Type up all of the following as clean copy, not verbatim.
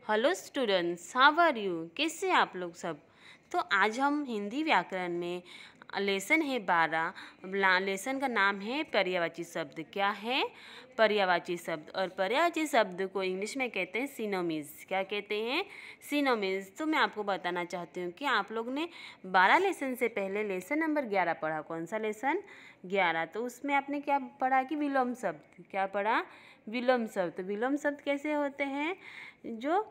Hello students, how are you? कैसे हैं आप लोग सब? तो आज हम हिंदी व्याकरण में लेसन है 12। लेसन का नाम है पर्यायवाची शब्द। क्या है? पर्यायवाची शब्द। और पर्यायवाची शब्द को इंग्लिश में कहते हैं सिनोनिम्स। क्या कहते हैं? सिनोनिम्स। तो मैं आपको बताना चाहती हूँ कि आप लोग ने 12 लेसन से पहले लेसन नंबर 11 पढ़ा। कौन सा लेसन? 11। तो उसमें आपने क्या पढ़ा कि विलोम शब्द। क्या पढ़ा? विलोम शब्द। विलोम शब्द कैसे होते हैं? जो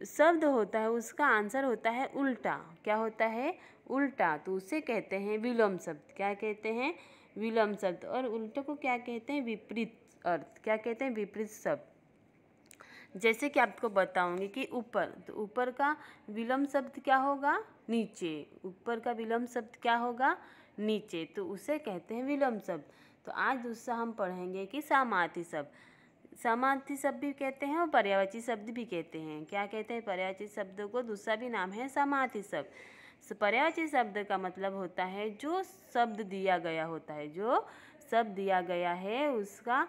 शब्द होता है उसका आंसर होता है उल्टा। क्या होता है? उल्टा। तो उसे कहते हैं विलोम शब्द। क्या कहते हैं? विलोम शब्द। और उल्टे को क्या कहते हैं? विपरीत अर्थ। क्या कहते हैं? विपरीत शब्द। जैसे कि आपको बताऊंगी कि ऊपर, तो ऊपर का विलोम शब्द क्या होगा? नीचे। ऊपर का विलोम शब्द क्या होगा? नीचे। तो उसे कहते हैं विलोम शब्द। तो आज दूसरा हम पढ़ेंगे कि समार्थी शब्द। समार्थी शब्द भी कहते हैं और पर्यायवाची शब्द भी कहते हैं। क्या कहते हैं? पर्यायवाची शब्द को दूसरा भी नाम है समार्थी शब्द। पर्यायवाची शब्द का मतलब होता है जो शब्द दिया गया होता है। जो शब्द दिया गया है उसका,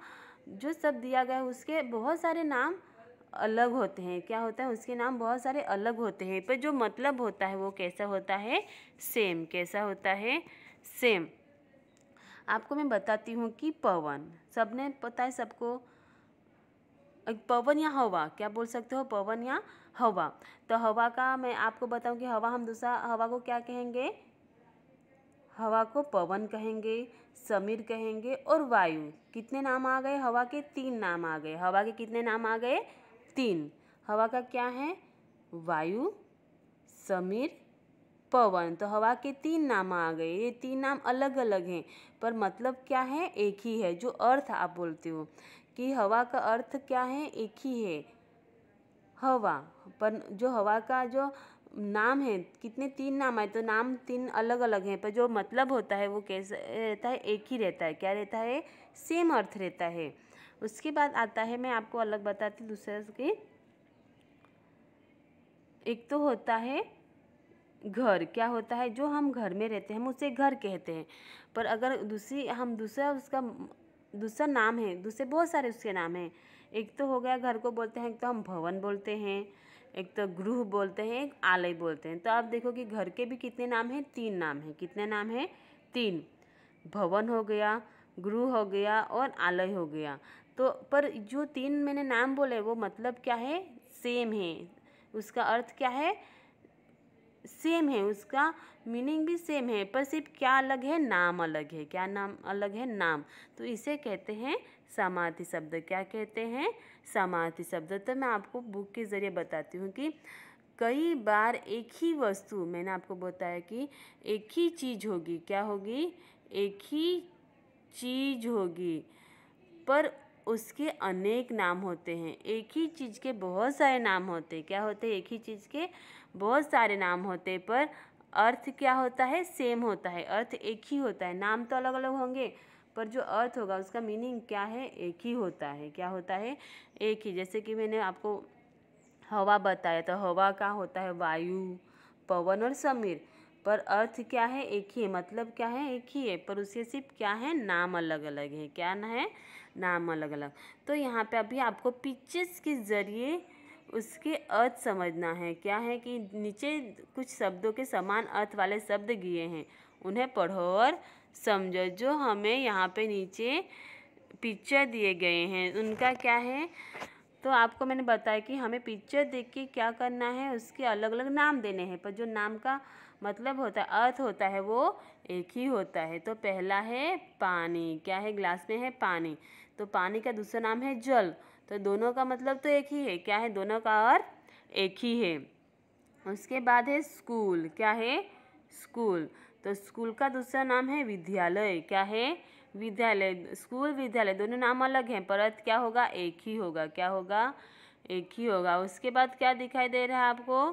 जो शब्द दिया गया है उसके बहुत सारे नाम अलग होते हैं। क्या होता है? उसके नाम बहुत सारे अलग होते हैं, पर जो मतलब होता है वो कैसा होता है? सेम। कैसा होता है? सेम। आपको मैं बताती हूँ कि पवन, सबने पता है सबको, पवन या हवा। क्या बोल सकते हो? पवन या हवा। तो हवा का मैं आपको बताऊं कि हवा, हम दूसरा हवा को क्या कहेंगे? हवा को पवन कहेंगे, समीर कहेंगे और वायु। कितने नाम आ गए? हवा के 3 नाम आ गए। हवा के कितने नाम आ गए? 3। हवा का क्या है? वायु, समीर, पवन। तो हवा के 3 नाम आ गए। ये 3 नाम अलग अलग हैं पर मतलब क्या है? एक ही है। जो अर्थ आप बोलते हो कि हवा का अर्थ क्या है? एक ही है, हवा। पर जो हवा का जो नाम है, कितने 3 नाम है, तो नाम 3 अलग अलग हैं पर जो मतलब होता है वो कैसे रहता है? एक ही रहता है। क्या रहता है? सेम अर्थ रहता है। उसके बाद आता है, मैं आपको अलग बताती हूँ दूसरे की। एक तो होता है घर। क्या होता है? जो हम घर में रहते हैं हम उसे घर कहते हैं। पर अगर दूसरा उसका दूसरा नाम है, दूसरे बहुत सारे उसके नाम हैं। एक तो हो गया घर को बोलते हैं, एक तो हम भवन बोलते हैं, एक तो गृह बोलते हैं, एक आलय बोलते हैं। तो आप देखो कि घर के भी कितने नाम हैं? 3 नाम हैं। कितने नाम हैं? 3। भवन हो गया, गृह हो गया और आलय हो गया। तो पर जो 3 मैंने नाम बोले वो मतलब क्या है? सेम है। उसका अर्थ क्या है? सेम है। उसका मीनिंग भी सेम है, पर सिर्फ क्या अलग है? नाम अलग है। क्या नाम अलग है? नाम। तो इसे कहते हैं समार्थी शब्द। क्या कहते हैं? समार्थी शब्द। तो मैं आपको बुक के ज़रिए बताती हूँ कि कई बार एक ही वस्तु, मैंने आपको बताया कि एक ही चीज़ होगी। क्या होगी? एक ही चीज़ होगी पर उसके अनेक नाम होते हैं। एक ही चीज़ के बहुत सारे नाम होते हैं। क्या होते हैं? एक ही चीज़ के बहुत सारे नाम होते हैं पर अर्थ क्या होता है? सेम होता है। अर्थ एक ही होता है। नाम तो अलग अलग होंगे पर जो अर्थ होगा उसका मीनिंग क्या है? एक ही होता है। क्या होता है? एक ही। जैसे कि मैंने आपको हवा बताया, तो हवा का होता है वायु, पवन और समीर। पर अर्थ क्या है? एक ही है। मतलब क्या है? एक ही है पर उसके सिर्फ क्या है? नाम अलग अलग है। क्या ना है? नाम अलग अलग। तो यहाँ पे अभी आपको पिक्चर्स के ज़रिए उसके अर्थ समझना है। क्या है कि नीचे कुछ शब्दों के समान अर्थ वाले शब्द दिए हैं, उन्हें पढ़ो और समझो। जो हमें यहाँ पे नीचे पिक्चर दिए गए हैं उनका क्या है? तो आपको मैंने बताया कि हमें पिक्चर देख के क्या करना है? उसके अलग अलग नाम देने हैं पर जो नाम का मतलब होता है, अर्थ होता है, वो एक ही होता है। तो पहला है पानी। क्या है? ग्लास में है पानी, तो पानी का दूसरा नाम है जल। तो दोनों का मतलब तो एक ही है। क्या है? दोनों का अर्थ एक ही है। उसके बाद है स्कूल। क्या है? स्कूल। तो स्कूल का दूसरा नाम है विद्यालय। क्या है? विद्यालय। स्कूल, विद्यालय दोनों नाम अलग हैं पर अर्थ क्या होगा? एक ही होगा। क्या होगा? एक ही होगा। उसके बाद क्या दिखाई दे रहा है आपको?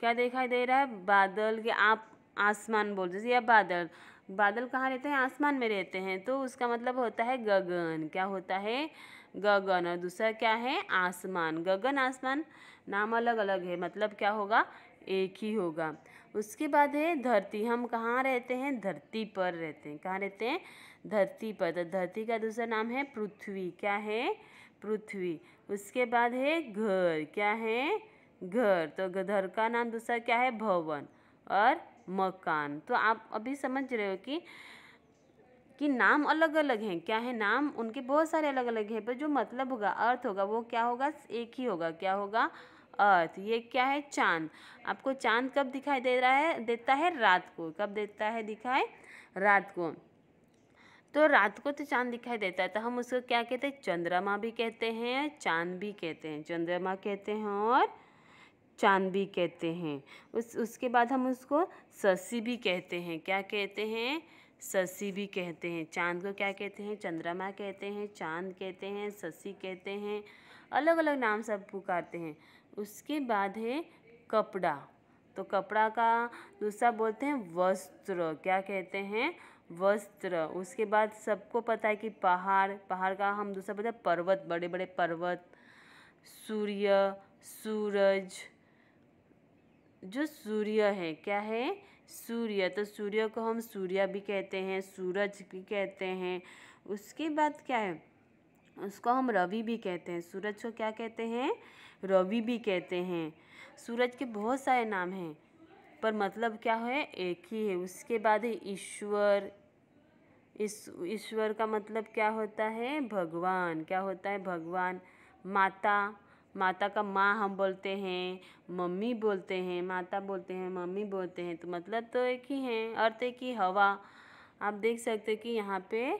क्या दिखाई दे रहा है? बादल के आप आसमान बोल दीजिए या बादल। बादल कहाँ रहते हैं? आसमान में रहते हैं। तो उसका मतलब होता है गगन। क्या होता है? गगन। और दूसरा क्या है? आसमान। गगन, आसमान नाम अलग अलग है, मतलब क्या होगा? एक ही होगा। उसके बाद है धरती। हम कहाँ रहते हैं? धरती पर रहते हैं। कहाँ रहते हैं? धरती पर। तो धरती का दूसरा नाम है पृथ्वी। क्या है? पृथ्वी। उसके बाद है घर। क्या है? घर। तो घर का नाम दूसरा क्या है? भवन और मकान। तो आप अभी समझ रहे हो कि नाम अलग अलग हैं। क्या है? नाम उनके बहुत सारे अलग अलग हैं, पर जो मतलब होगा, अर्थ होगा, वो क्या होगा? एक ही होगा। क्या होगा? अर्थ। ये क्या है? चांद। आपको चांद कब दिखाई दे रहा है? देता है रात को। कब देता है दिखाई? रात को। तो रात को तो चांद दिखाई देता है, तो हम उसको क्या कहते हैं? चंद्रमा भी कहते हैं, चांद भी कहते हैं। चंद्रमा कहते हैं और चांद भी कहते हैं। उसके बाद हम उसको शशि भी कहते हैं। क्या कहते हैं? शशि भी कहते हैं। चांद को क्या कहते हैं? चंद्रमा कहते हैं, चांद कहते हैं, शशि कहते हैं। अलग अलग नाम सब पुकारते हैं। उसके बाद है कपड़ा। तो कपड़ा का दूसरा बोलते हैं वस्त्र। क्या कहते हैं? वस्त्र। उसके बाद सबको पता है कि पहाड़। पहाड़ का हम दूसरा बोलते हैं पर्वत। बड़े बड़े पर्वत। सूर्य, सूरज। जो सूर्य है, क्या है? सूर्य। तो सूर्य को हम सूर्य भी कहते हैं, सूरज भी कहते हैं। उसके बाद क्या है? उसको हम रवि भी कहते हैं। सूरज को क्या कहते हैं? रवि भी कहते हैं। सूरज के बहुत सारे नाम हैं, पर मतलब क्या है? एक ही है। उसके बाद है ईश्वर। ईश्वर का मतलब क्या होता है? भगवान। क्या होता है? भगवान। माता। माता का माँ हम बोलते हैं, मम्मी बोलते हैं, माता बोलते हैं, मम्मी बोलते हैं। तो मतलब तो एक ही है, अर्थ एक ही। हवा। आप देख सकते हो कि यहाँ पे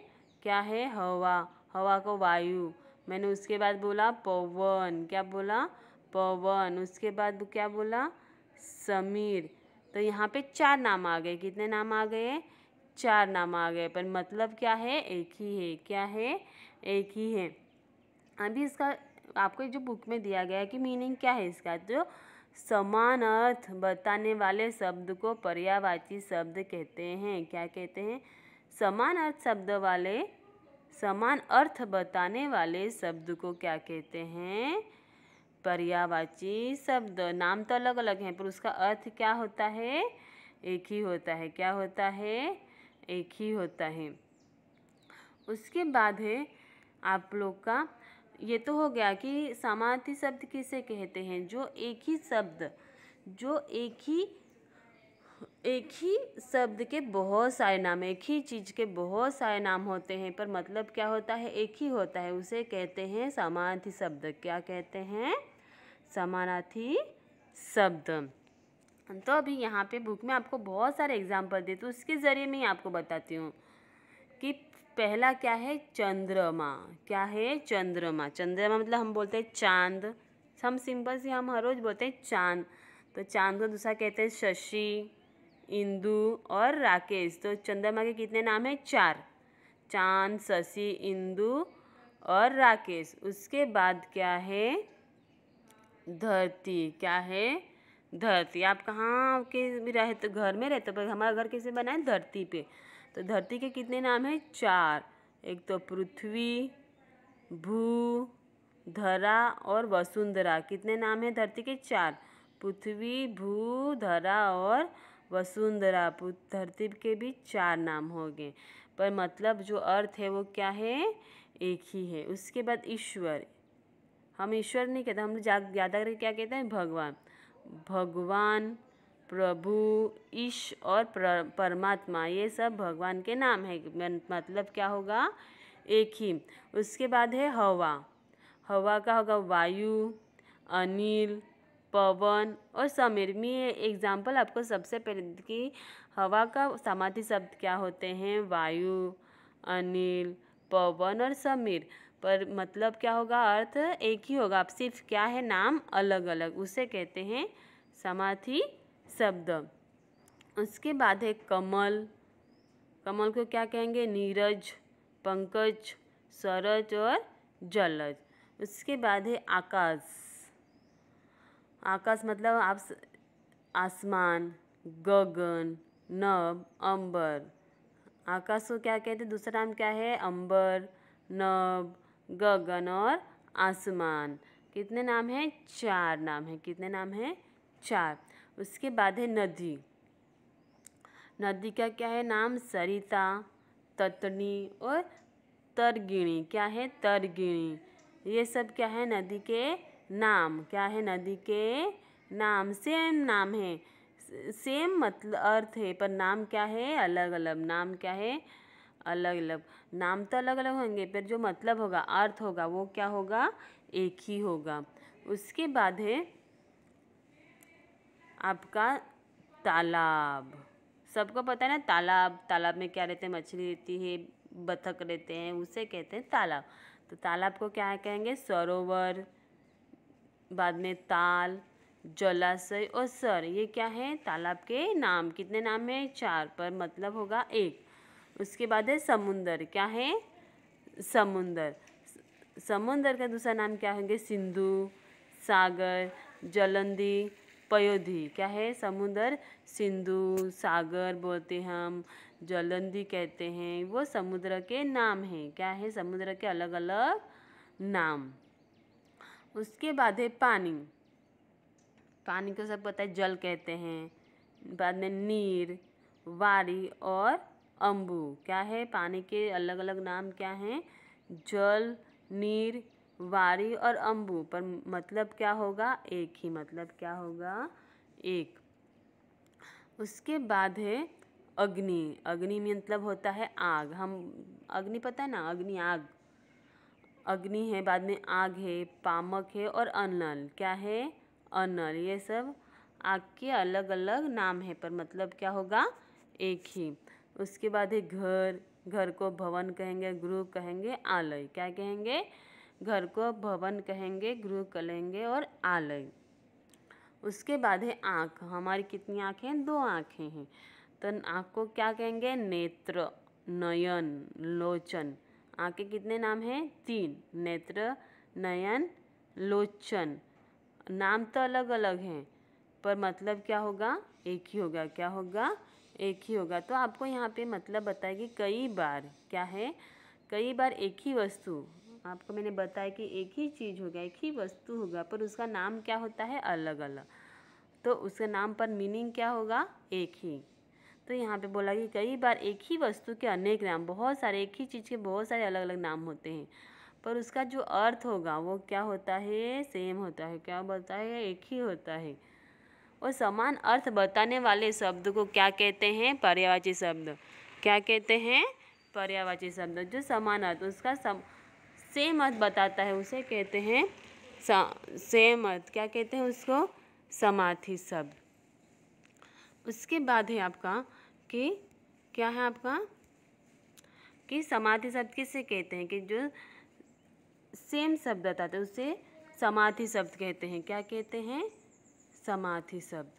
क्या है? हवा। हवा को वायु। मैंने उसके बाद बोला पवन। क्या बोला? पवन। उसके बाद क्या बोला? समीर। तो यहाँ पे 4 नाम आ गए। कितने नाम आ गए? 4 नाम आ गए, पर मतलब क्या है? एक ही है। क्या है? एक ही है। अभी इसका आपको जो बुक में दिया गया है कि मीनिंग क्या है इसका, जो समान अर्थ बताने वाले शब्द को पर्यायवाची शब्द कहते हैं। क्या कहते हैं? समान अर्थ शब्द वाले, समान अर्थ बताने वाले शब्द को क्या कहते हैं? पर्यायवाची शब्द। नाम तो अलग अलग हैं, पर उसका अर्थ क्या होता है? एक ही होता है। क्या होता है? एक ही होता है। उसके बाद है आप लोग का, ये तो हो गया कि समानार्थी शब्द किसे कहते हैं? जो एक ही शब्द, जो एक ही शब्द के बहुत सारे नाम, एक ही चीज़ के बहुत सारे नाम होते हैं, पर मतलब क्या होता है? एक ही होता है। उसे कहते हैं समानार्थी शब्द। क्या कहते हैं? समानार्थी शब्द। तो अभी यहाँ पे बुक में आपको बहुत सारे एग्जाम्पल दे, तो उसके ज़रिए मैं आपको बताती हूँ कि पहला क्या है? चंद्रमा। क्या है? चंद्रमा। चंद्रमा मतलब हम बोलते हैं चांद। हम सिंपल से हम हर रोज़ बोलते हैं चांद। तो चांद को दूसरा कहते हैं शशि, इंदु और राकेश। तो चंद्रमा के कितने नाम हैं? 4। चांद, शशि, इंदु और राकेश। उसके बाद क्या है? धरती। क्या है? धरती। आप कहाँ के रहते? घर में रहते, पर हमारा घर कैसे बना है? धरती पे। तो धरती के कितने नाम हैं? 4। एक तो पृथ्वी, भू, धरा और वसुंधरा। कितने नाम हैं धरती के? 4। पृथ्वी, भू, धरा और वसुंधरा। धरती के भी 4 नाम हो गए, पर मतलब जो अर्थ है वो क्या है? एक ही है। उसके बाद ईश्वर। हम ईश्वर नहीं कहते, हम ज़्यादा करके क्या कहते हैं? भगवान। भगवान, प्रभु, ईश और परमात्मा, ये सब भगवान के नाम है। मतलब क्या होगा? एक ही। उसके बाद है हवा। हवा का होगा वायु, अनिल, पवन और समीर। मैं एग्जाम्पल आपको सबसे पहले कि हवा का समानार्थी शब्द क्या होते हैं? वायु, अनिल, पवन और समीर। पर मतलब क्या होगा? अर्थ एक ही होगा, अब सिर्फ क्या है? नाम अलग अलग। उसे कहते हैं समानार्थी शब्द। उसके बाद है कमल। कमल को क्या कहेंगे? नीरज, पंकज, सरज और जलज। उसके बाद है आकाश। आकाश मतलब आप आसमान, गगन, नभ, अंबर। आकाश को क्या कहते हैं? दूसरा नाम क्या है? अंबर, नभ, गगन और आसमान। कितने नाम हैं? 4 नाम हैं। कितने नाम हैं? 4। उसके बाद है नदी। नदी का क्या है नाम? सरिता, ततनी और तरगिणी। क्या है? तरगिणी। ये सब क्या है? नदी के नाम। क्या है? नदी के नाम। सेम नाम है, सेम मतलब अर्थ है, पर नाम क्या है? अलग अलग। नाम क्या है? अलग अलग। नाम तो अलग अलग होंगे, पर जो मतलब होगा, अर्थ होगा, वो क्या होगा? एक ही होगा। उसके बाद है आपका तालाब। सबको पता है ना तालाब? तालाब में क्या रहते हैं? मछली रहती है, बतख रहते हैं, उसे कहते हैं तालाब। तो तालाब को क्या कहेंगे? सरोवर, बाद में ताल, जलाशय और सर। ये क्या है? तालाब के नाम। कितने नाम है? 4, पर मतलब होगा एक। उसके बाद है समुंदर। क्या है? समुंदर। समुंदर का दूसरा नाम क्या होंगे? सिंधु, सागर, जलंधी, पयोधी। क्या है? समुंदर सिंधु, सागर बोलते हैं हम, जलंधी कहते हैं, वो समुद्र के नाम हैं। क्या है? समुद्र के अलग अलग नाम। उसके बाद है पानी। पानी को सब पता है, जल कहते हैं। बाद में नीर, वारी और अम्बु। क्या है? पानी के अलग अलग नाम क्या हैं? जल, नीर, वारी और अम्बु, पर मतलब क्या होगा? एक ही। मतलब क्या होगा? एक। उसके बाद है अग्नि। अग्नि मतलब होता है आग। हम अग्नि पता है ना? अग्नि आग, अग्नि है। बाद में आग है, पामक है और अनल। क्या है? अनल। ये सब आग के अलग अलग नाम है, पर मतलब क्या होगा? एक ही। उसके बाद है घर। घर को भवन कहेंगे, गृह कहेंगे, आलय। क्या कहेंगे? घर को भवन कहेंगे, गृह कहेंगे और आलय। उसके बाद है आँख। हमारी कितनी आँखें हैं? 2 आँखें हैं। तो आँख को क्या कहेंगे? नेत्र, नयन, लोचन। आँख के कितने नाम हैं? 3। नेत्र, नयन, लोचन। नाम तो अलग अलग हैं, पर मतलब क्या होगा? एक ही होगा। क्या होगा? एक ही होगा। तो आपको यहाँ पे मतलब बताएगी कई बार। क्या है? कई बार एक ही वस्तु। आपको मैंने बताया कि एक ही चीज़ होगा, एक ही वस्तु होगा, पर उसका नाम क्या होता है? अलग अलग। तो उसके नाम पर मीनिंग क्या होगा? एक ही। तो यहाँ पे बोला कि कई बार एक ही वस्तु के अनेक नाम, बहुत सारे, एक ही चीज़ के बहुत सारे अलग अलग नाम होते हैं, पर उसका जो अर्थ होगा वो क्या होता है? सेम होता है। क्या बोलता है? एक ही होता है। और समान अर्थ बताने वाले शब्द को क्या कहते हैं? पर्यायवाची शब्द। क्या कहते हैं? पर्यायवाची शब्द। जो समान अर्थ, उसका सेम अर्थ बताता है, उसे कहते हैं सेम अर्थ। क्या कहते हैं उसको? समार्थी शब्द। उसके बाद है आपका कि क्या है आपका कि समार्थी शब्द किसे कहते हैं? कि जो सेम शब्द बताते हैं उसे समार्थी शब्द कहते हैं। क्या कहते हैं? समार्थी शब्द।